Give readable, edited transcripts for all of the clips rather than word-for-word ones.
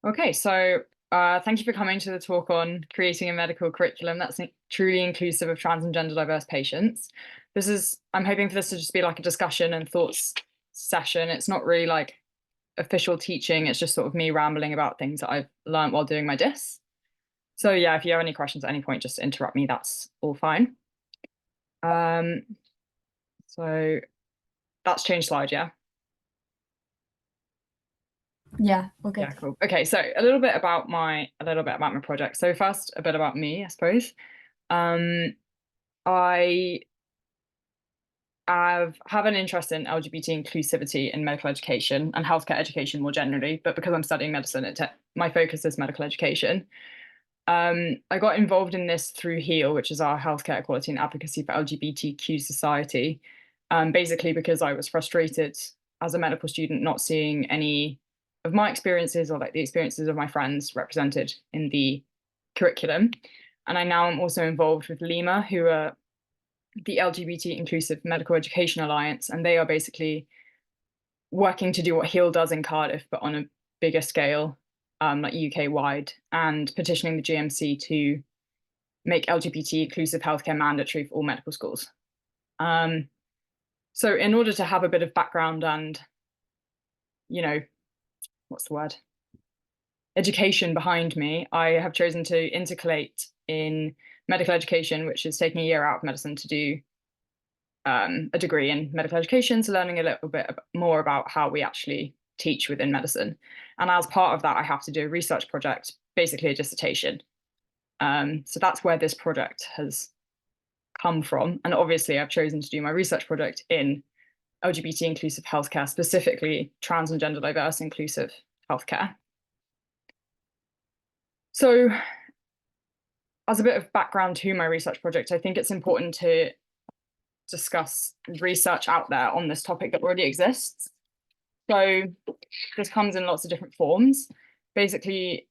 Okay, so thank you for coming to the talk on creating a medical curriculum that's truly inclusive of trans and gender diverse patients. I'm hoping for this to just be like a discussion and thoughts session. It's not really like official teaching, it's just sort of me rambling about things that I've learned while doing my dis. So yeah, if you have any questions at any point, just interrupt me, that's all fine. Um, so that's changed slide, yeah? Yeah, we're good. Yeah, cool. Okay, so a little bit about my project. So first, a bit about me, I suppose. Um, I have an interest in LGBT inclusivity in medical education and healthcare education more generally, but because I'm studying medicine, my focus is medical education. I got involved in this through HEAL, which is our healthcare equality and advocacy for LGBTQ society, basically because I was frustrated as a medical student not seeing any of my experiences or like the experiences of my friends represented in the curriculum. And I now am also involved with LIMA, who are the LGBT Inclusive Medical Education Alliance, and they are basically working to do what HEAL does in Cardiff, but on a bigger scale, like UK wide, and petitioning the GMC to make LGBT inclusive healthcare mandatory for all medical schools. So in order to have a bit of background and, you know, what's the word? Education behind me, I have chosen to intercalate in medical education, which is taking a year out of medicine to do a degree in medical education, so learning a little bit more about how we actually teach within medicine. And as part of that, I have to do a research project, basically a dissertation. So that's where this project has come from. And obviously, I've chosen to do my research project in LGBT inclusive healthcare, specifically trans and gender diverse inclusive healthcare. So, as a bit of background to my research project, I think it's important to discuss research out there on this topic that already exists. So this comes in lots of different forms. Basically,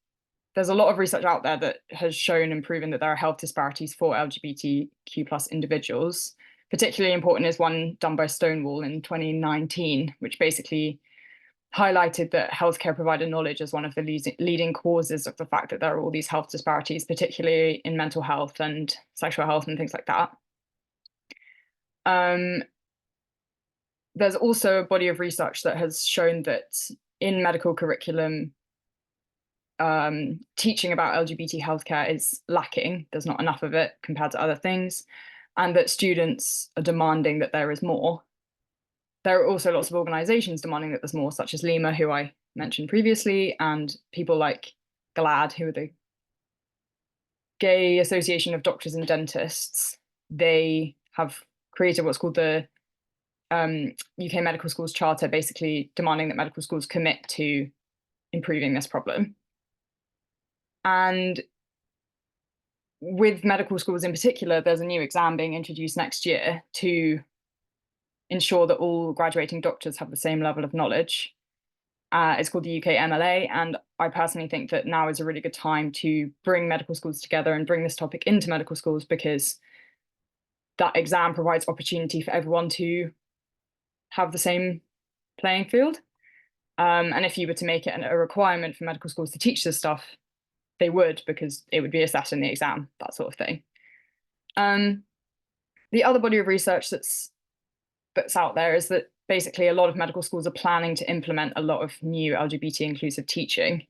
there's a lot of research out there that has shown and proven that there are health disparities for LGBTQ plus individuals. Particularly important is one done by Stonewall in 2019, which basically highlighted that healthcare provider knowledge is one of the leading causes of the fact that there are all these health disparities, particularly in mental health and sexual health and things like that. There's also a body of research that has shown that in medical curriculum, teaching about LGBT healthcare is lacking. There's not enough of it compared to other things, and that students are demanding that there is more. There are also lots of organizations demanding that there's more, such as Lima, who I mentioned previously, and people like GLAD, who are the Gay Association of Doctors and Dentists. They have created what's called the UK Medical Schools Charter, basically demanding that medical schools commit to improving this problem. And with medical schools in particular, there's a new exam being introduced next year to ensure that all graduating doctors have the same level of knowledge. It's called the UK MLA, and I personally think that now is a really good time to bring medical schools together and bring this topic into medical schools, because that exam provides opportunity for everyone to have the same playing field. And if you were to make it a requirement for medical schools to teach this stuff, they would, because it would be assessed in the exam, that sort of thing. The other body of research that's out there is that basically a lot of medical schools are planning to implement a lot of new LGBT inclusive teaching.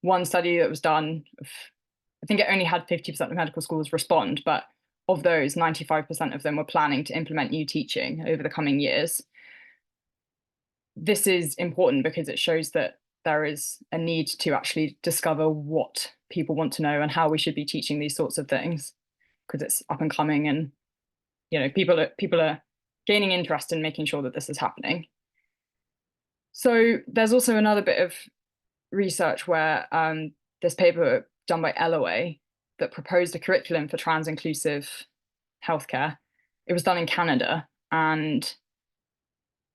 One study that was done, I think it only had 50% of medical schools respond, but of those, 95% of them were planning to implement new teaching over the coming years. This is important because it shows that there is a need to actually discover what people want to know and how we should be teaching these sorts of things, because it's up and coming, and people are gaining interest in making sure that this is happening. So there's also another bit of research where this paper done by Ellaway that proposed a curriculum for trans inclusive healthcare. It was done in Canada, and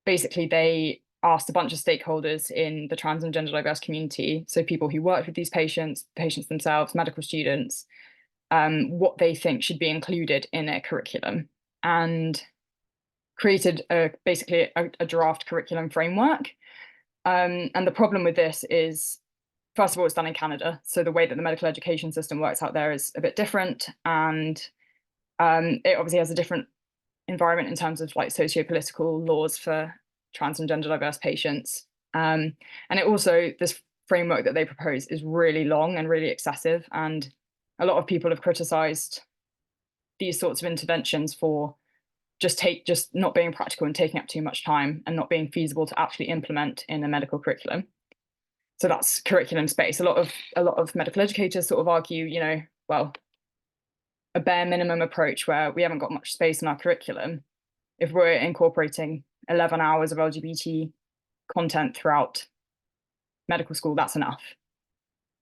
basically they asked a bunch of stakeholders in the trans and gender diverse community, so people who work with these patients, patients themselves, medical students, what they think should be included in a curriculum, and created basically a draft curriculum framework. And the problem with this is first of all, it's done in Canada. So the way that the medical education system works out there is a bit different. And it obviously has a different environment in terms of like socio-political laws for trans and gender diverse patients. And it also, this framework that they propose is really long and really excessive. And a lot of people have criticized these sorts of interventions for just not being practical and taking up too much time and not being feasible to actually implement in a medical curriculum. So that's curriculum space. A lot of medical educators sort of argue, you know, well, a bare minimum approach where we haven't got much space in our curriculum. If we're incorporating 11 hours of LGBT content throughout medical school, that's enough.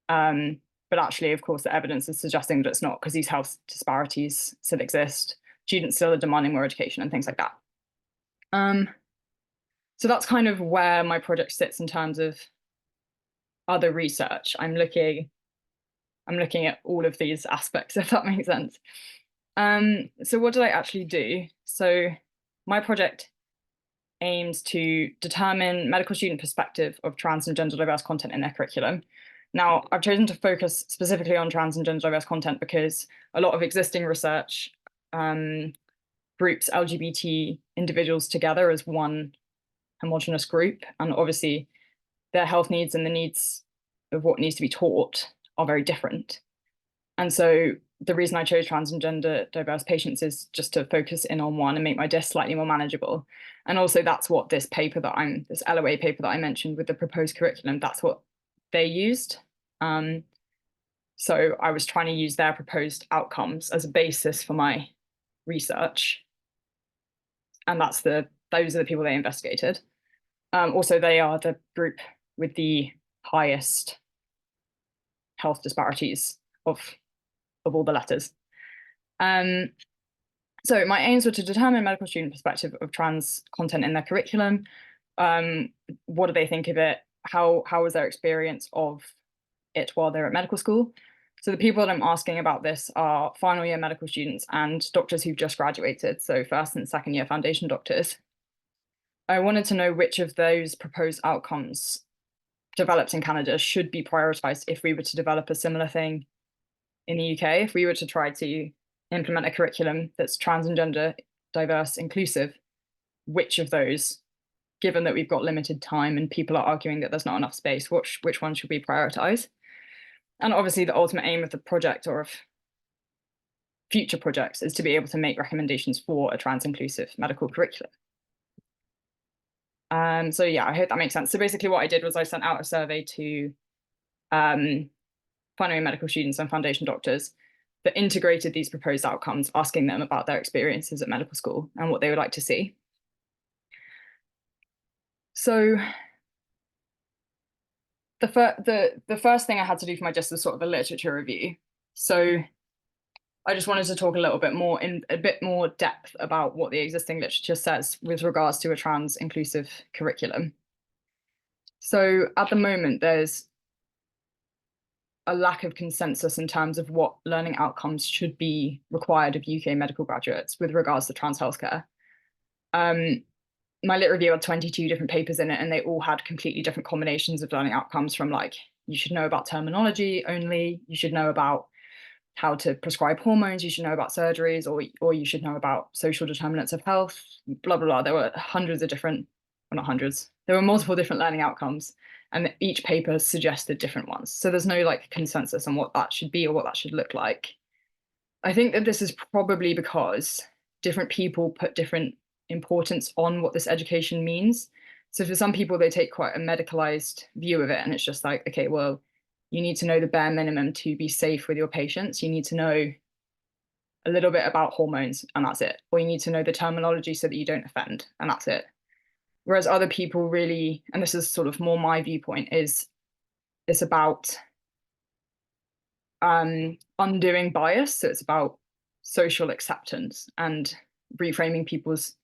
But actually, of course, the evidence is suggesting that it's not, because these health disparities still exist. Students still are demanding more education and things like that. So that's kind of where my project sits in terms of other research. I'm looking at all of these aspects, if that makes sense. So what did I actually do? So my project aims to determine medical student perspective of trans and gender diverse content in their curriculum. Now, I've chosen to focus specifically on trans and gender diverse content because a lot of existing research groups LGBT individuals together as one homogenous group, and obviously their health needs and the needs of what needs to be taught are very different. And so the reason I chose trans and gender diverse patients is just to focus in on one and make my disc slightly more manageable. And also that's what this LOA paper that I mentioned with the proposed curriculum, that's what they used. So I was trying to use their proposed outcomes as a basis for my research. And those are the people they investigated. Also, they are the group with the highest health disparities of all the letters. So my aims were to determine medical student perspective of trans content in their curriculum. What do they think of it? How was their experience of it while they're at medical school? So the people that I'm asking about this are final year medical students and doctors who've just graduated, so first and second year foundation doctors. I wanted to know which of those proposed outcomes developed in Canada should be prioritized if we were to develop a similar thing in the UK, if we were to try to implement a curriculum that's trans and gender diverse inclusive, which of those, given that we've got limited time and people are arguing that there's not enough space, which one should we prioritize? And obviously the ultimate aim of the project or of future projects is to be able to make recommendations for a trans inclusive medical curriculum. So yeah, I hope that makes sense. So basically what I did was I sent out a survey to final year medical students and foundation doctors that integrated these proposed outcomes, asking them about their experiences at medical school and what they would like to see. So the first thing I had to do for my just was sort of a literature review. So I just wanted to talk a little bit more in a bit more depth about what the existing literature says with regards to a trans inclusive curriculum. So at the moment, there's a lack of consensus in terms of what learning outcomes should be required of UK medical graduates with regards to trans healthcare. My lit review had 22 different papers in it, and they all had completely different combinations of learning outcomes, from like, you should know about terminology only, you should know about how to prescribe hormones, you should know about surgeries, or you should know about social determinants of health, blah, blah, blah. There were hundreds of different, well, not hundreds, there were multiple different learning outcomes, and each paper suggested different ones. So there's no like consensus on what that should be or what that should look like. I think that this is probably because different people put different importance on what this education means. So for some people, they take quite a medicalized view of it, and it's just like, okay, well, you need to know the bare minimum to be safe with your patients. You need to know a little bit about hormones, and that's it. Or you need to know the terminology so that you don't offend, and that's it. Whereas other people really, and this is sort of more my viewpoint, is it's about undoing bias. So it's about social acceptance and reframing people's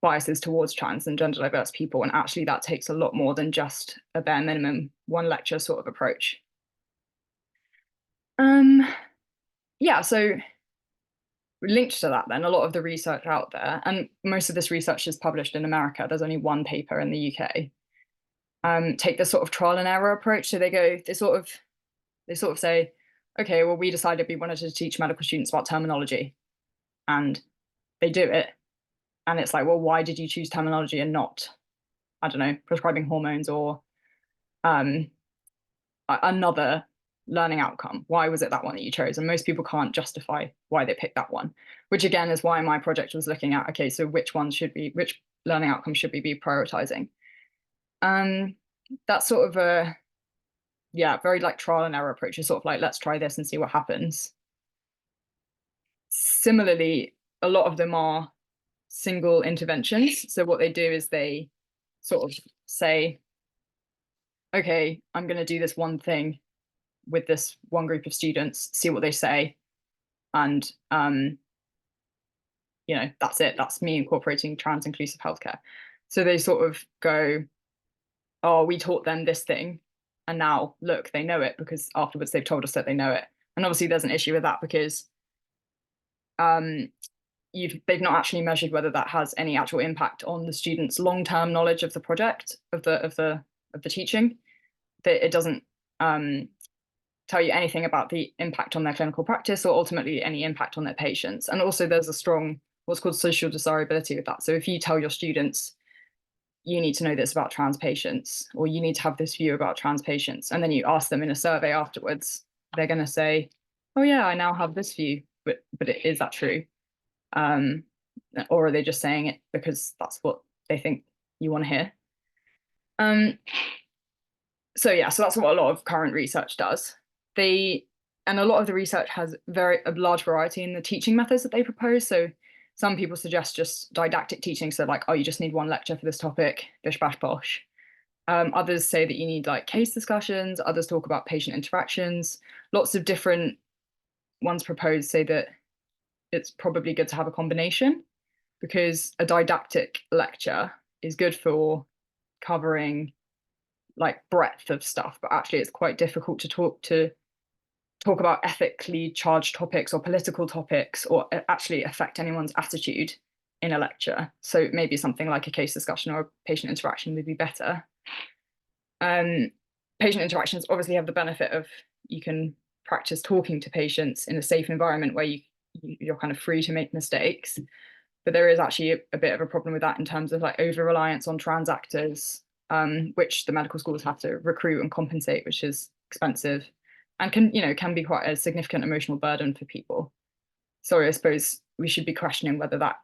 biases towards trans and gender diverse people. And actually that takes a lot more than just a bare minimum one lecture sort of approach. Yeah, so linked to that then, a lot of the research out there, and most of this research is published in America, there's only one paper in the UK, take this sort of trial and error approach. So they sort of say, okay, well, we decided we wanted to teach medical students about terminology, and they do it. And it's like, well, why did you choose terminology and not, I don't know, prescribing hormones or another learning outcome? Why was it that one that you chose? And most people can't justify why they picked that one, which again is why my project was looking at, okay, so which learning outcomes should we be prioritizing? That's sort of a, yeah, very like trial and error approach. It's sort of like, let's try this and see what happens. Similarly, a lot of them are single interventions. So what they do is they sort of say, okay, I'm going to do this one thing with this one group of students, see what they say. And, that's it. That's me incorporating trans inclusive healthcare. So they sort of go, oh, we taught them this thing. And now look, they know it because afterwards they've told us that they know it. And obviously there's an issue with that because they've not actually measured whether that has any actual impact on the students' long-term knowledge of the project, of the teaching. That it doesn't tell you anything about the impact on their clinical practice or ultimately any impact on their patients. And also there's a strong what's called social desirability with that. So if you tell your students, you need to know this about trans patients, or you need to have this view about trans patients, and then you ask them in a survey afterwards, they're going to say, oh yeah, I now have this view, but is that true? Or are they just saying it because that's what they think you want to hear? So that's what a lot of current research does. And a lot of the research has a large variety in the teaching methods that they propose. So some people suggest just didactic teaching. So like, oh, you just need one lecture for this topic, bish, bash, bosh. Others say that you need like case discussions. Others talk about patient interactions. Lots of different ones proposed say that it's probably good to have a combination because a didactic lecture is good for covering like breadth of stuff, but actually it's quite difficult to talk about ethically charged topics or political topics or actually affect anyone's attitude in a lecture. So maybe something like a case discussion or a patient interaction would be better. Patient interactions obviously have the benefit of you can practice talking to patients in a safe environment where you're kind of free to make mistakes. But there is actually a bit of a problem with that in terms of like over reliance on trans actors, which the medical schools have to recruit and compensate, which is expensive and can be quite a significant emotional burden for people. So I suppose we should be questioning whether that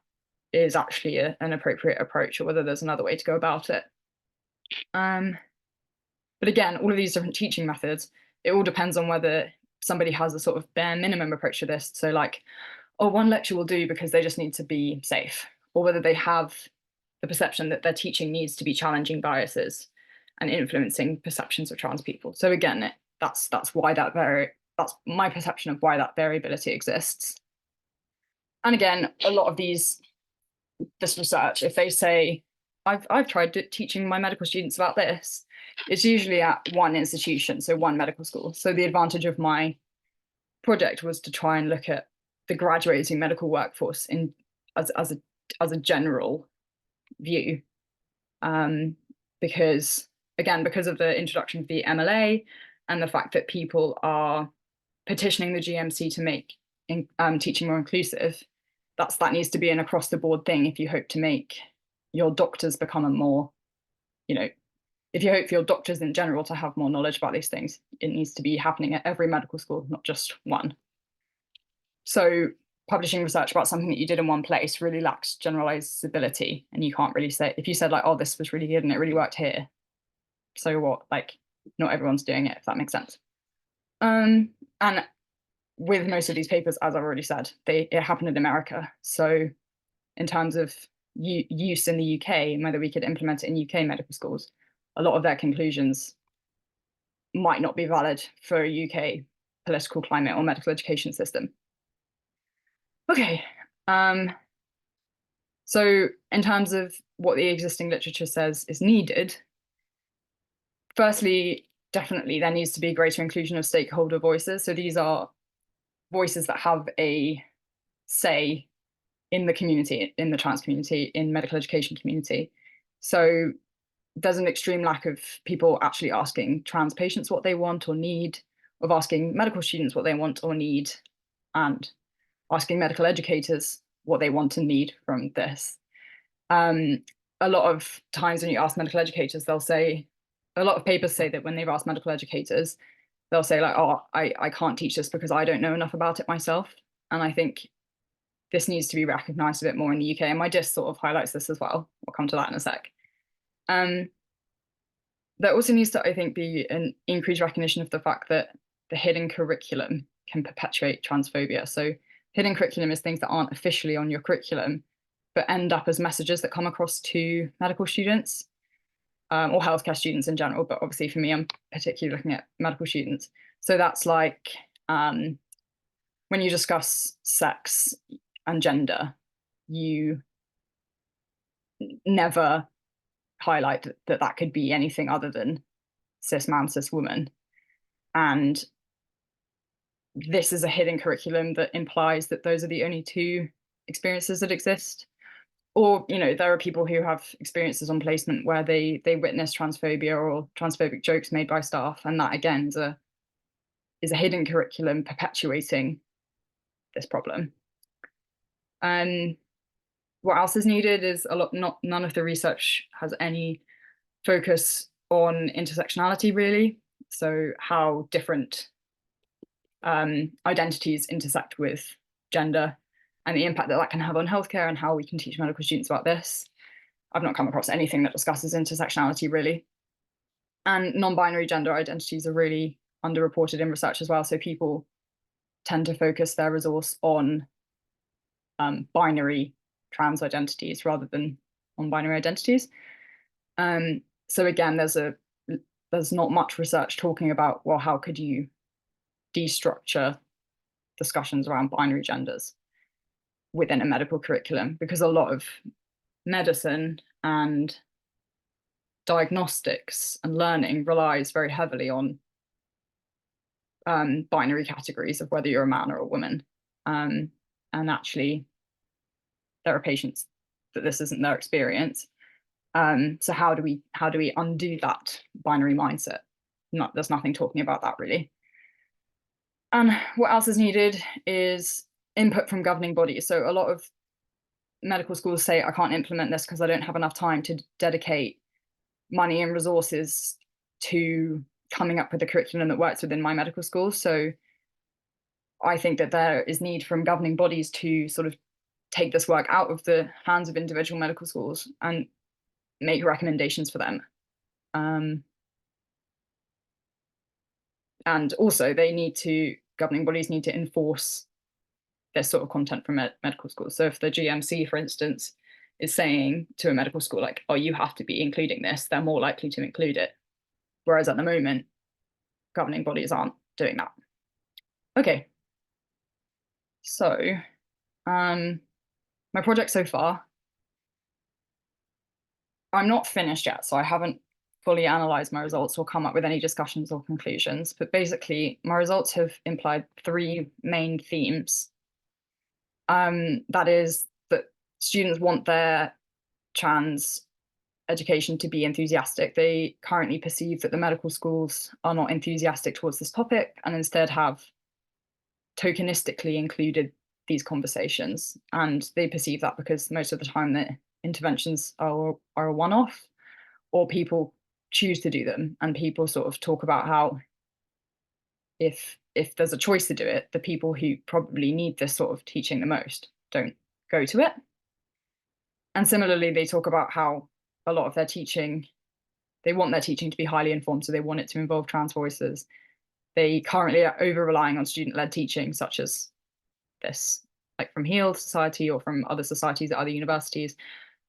is actually an appropriate approach or whether there's another way to go about it. But again, all of these different teaching methods, it all depends on whether somebody has a sort of bare minimum approach to this. So like, oh, one lecture will do because they just need to be safe, or whether they have the perception that their teaching needs to be challenging biases and influencing perceptions of trans people. So again, that's why that's my perception of why that variability exists. And again, a lot of this research, if they say, I've tried teaching my medical students about this, it's usually at one institution, so one medical school. So the advantage of my project was to try and look at the graduating medical workforce as a general view, because of the introduction of the MLA and the fact that people are petitioning the GMC to make teaching more inclusive, that needs to be an across the board thing if you hope to make your doctors become a more, if you hope for your doctors in general to have more knowledge about these things, it needs to be happening at every medical school, not just one. So publishing research about something that you did in one place really lacks generalizability, and you can't really say, if you said like, oh, this was really good and it really worked here, so what? Like, not everyone's doing it, if that makes sense. And with most of these papers, as I've already said, it happened in America. So in terms of use in the UK and whether we could implement it in UK medical schools, a lot of their conclusions might not be valid for a UK political climate or medical education system. Okay. So in terms of what the existing literature says is needed, firstly, definitely there needs to be greater inclusion of stakeholder voices. So these are voices that have a say in the community, in the trans community, in medical education community. So there's an extreme lack of people actually asking trans patients what they want or need, of asking medical students what they want or need, and asking medical educators what they want and need from this. A lot of times when you ask medical educators, they'll say, a lot of papers say that when they've asked medical educators, they'll say like, oh, I can't teach this because I don't know enough about it myself. And I think this needs to be recognised a bit more in the UK. And my DIS sort of highlights this as well. I'll come to that in a sec. There also needs to, I think, be an increased recognition of the fact that the hidden curriculum can perpetuate transphobia. So hidden curriculum is things that aren't officially on your curriculum, but end up as messages that come across to medical students or healthcare students in general. But obviously for me, I'm particularly looking at medical students. So that's like when you discuss sex and gender, you never highlight that that could be anything other than cis man, cis woman. And this is a hidden curriculum that implies that those are the only two experiences that exist. Or, you know, there are people who have experiences on placement where they witness transphobia or transphobic jokes made by staff. And that again is a hidden curriculum perpetuating this problem. And what else is needed is none of the research has any focus on intersectionality really. So how different identities intersect with gender and the impact that that can have on healthcare and how we can teach medical students about this. I've not come across anything that discusses intersectionality really. And non-binary gender identities are really underreported in research as well. So people tend to focus their resource on binary trans identities rather than non-binary identities. So again, there's not much research talking about, well, how could you destructure discussions around binary genders within a medical curriculum? Because a lot of medicine and diagnostics and learning relies very heavily on binary categories of whether you're a man or a woman. And actually, there are patients that this isn't their experience. So how do we undo that binary mindset? There's nothing talking about that really. And what else is needed is input from governing bodies. So a lot of medical schools say, I can't implement this because I don't have enough time to dedicate money and resources to coming up with a curriculum that works within my medical school. So I think that there is need from governing bodies to sort of take this work out of the hands of individual medical schools and make recommendations for them. And also governing bodies need to enforce this sort of content from medical schools. So if the GMC, for instance, is saying to a medical school, like, oh, you have to be including this, they're more likely to include it. Whereas at the moment, governing bodies aren't doing that. Okay. So my project so far, I'm not finished yet, so I haven't fully analysed my results or come up with any discussions or conclusions. But basically, my results have implied three main themes. That is that students want their trans education to be enthusiastic. They currently perceive that the medical schools are not enthusiastic towards this topic and instead have tokenistically included these conversations. And they perceive that because most of the time the interventions are a one-off, or people choose to do them. And people sort of talk about how if there's a choice to do it, the people who probably need this sort of teaching the most don't go to it. And similarly, they talk about how a lot of their teaching, they want their teaching to be highly informed, so they want it to involve trans voices. They currently are over-relying on student-led teaching, such as this, like from Healed Society or from other societies at other universities,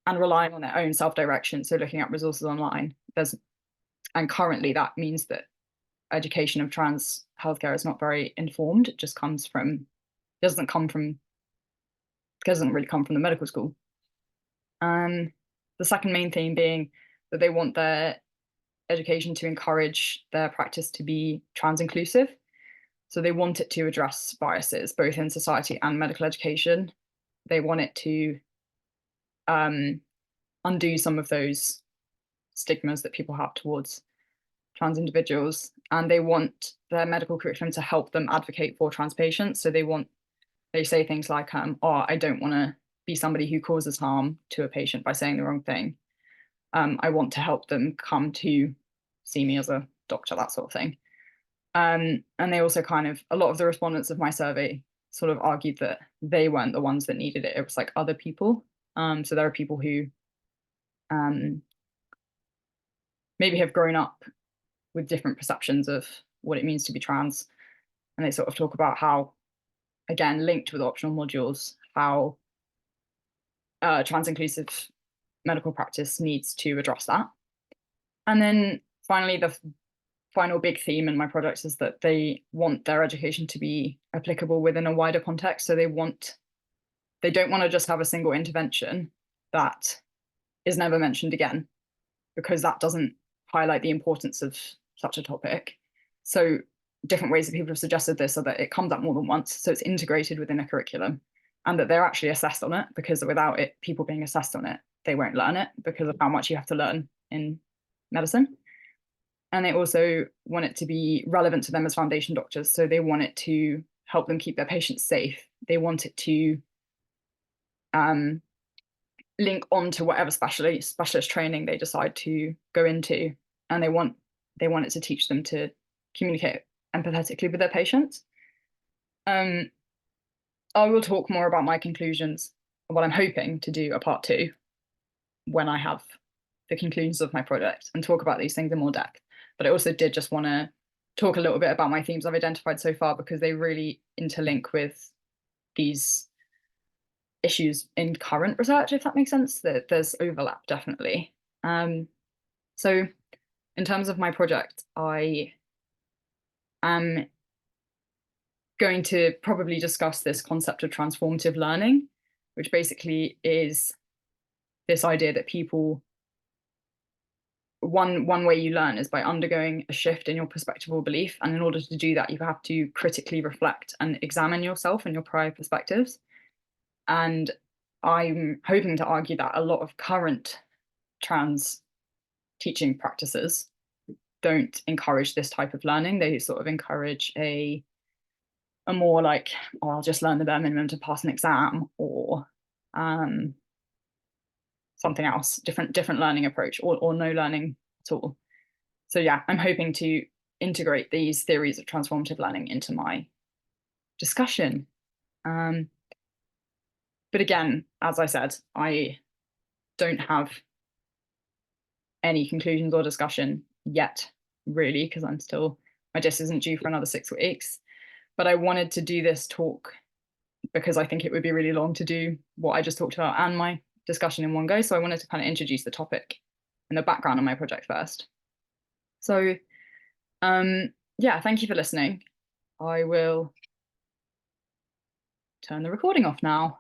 and relying on their own self-direction, so looking at resources online. And currently that means that education of trans healthcare is not very informed. It just doesn't really come from the medical school. The second main theme being that they want their education to encourage their practice to be trans inclusive. So they want it to address biases, both in society and medical education. They want it to undo some of those stigmas that people have towards trans individuals, and they want their medical curriculum to help them advocate for trans patients. So they say things like, oh, I don't want to be somebody who causes harm to a patient by saying the wrong thing. I want to help them come to see me as a doctor, that sort of thing. And they also a lot of the respondents of my survey sort of argued that they weren't the ones that needed it. It was like other people. So there are people who maybe have grown up with different perceptions of what it means to be trans. And they sort of talk about how, again, linked with optional modules, how trans inclusive medical practice needs to address that. And then finally, the final big theme in my project is that they want their education to be applicable within a wider context. So they don't want to just have a single intervention that is never mentioned again, because that doesn't highlight the importance of such a topic. So different ways that people have suggested this are that it comes up more than once, so it's integrated within a curriculum, and that they're actually assessed on it, because without it, people being assessed on it, they won't learn it because of how much you have to learn in medicine. And they also want it to be relevant to them as foundation doctors. So they want it to help them keep their patients safe. They want it to link on to whatever specialist training they decide to go into. And they want it to teach them to communicate empathetically with their patients. I will talk more about my conclusions, what I'm hoping to do a part 2 when I have the conclusions of my project and talk about these things in more depth. But I also did just want to talk a little bit about my themes I've identified so far, because they really interlink with these issues in current research, if that makes sense. That there's overlap, definitely. So in terms of my project, I am going to probably discuss this concept of transformative learning, which basically is this idea that people, one way you learn is by undergoing a shift in your perspective or belief. And in order to do that, you have to critically reflect and examine yourself and your prior perspectives. And I'm hoping to argue that a lot of current trans teaching practices don't encourage this type of learning. They sort of encourage a more like, oh, I'll just learn the bare minimum to pass an exam, or something else, different learning approach, or no learning at all. So yeah, I'm hoping to integrate these theories of transformative learning into my discussion. But again, as I said, I don't have any conclusions or discussion yet, really, because my dis isn't due for another 6 weeks. But I wanted to do this talk because I think it would be really long to do what I just talked about and my discussion in one go. So I wanted to kind of introduce the topic and the background of my project first. So yeah, thank you for listening. I will turn the recording off now.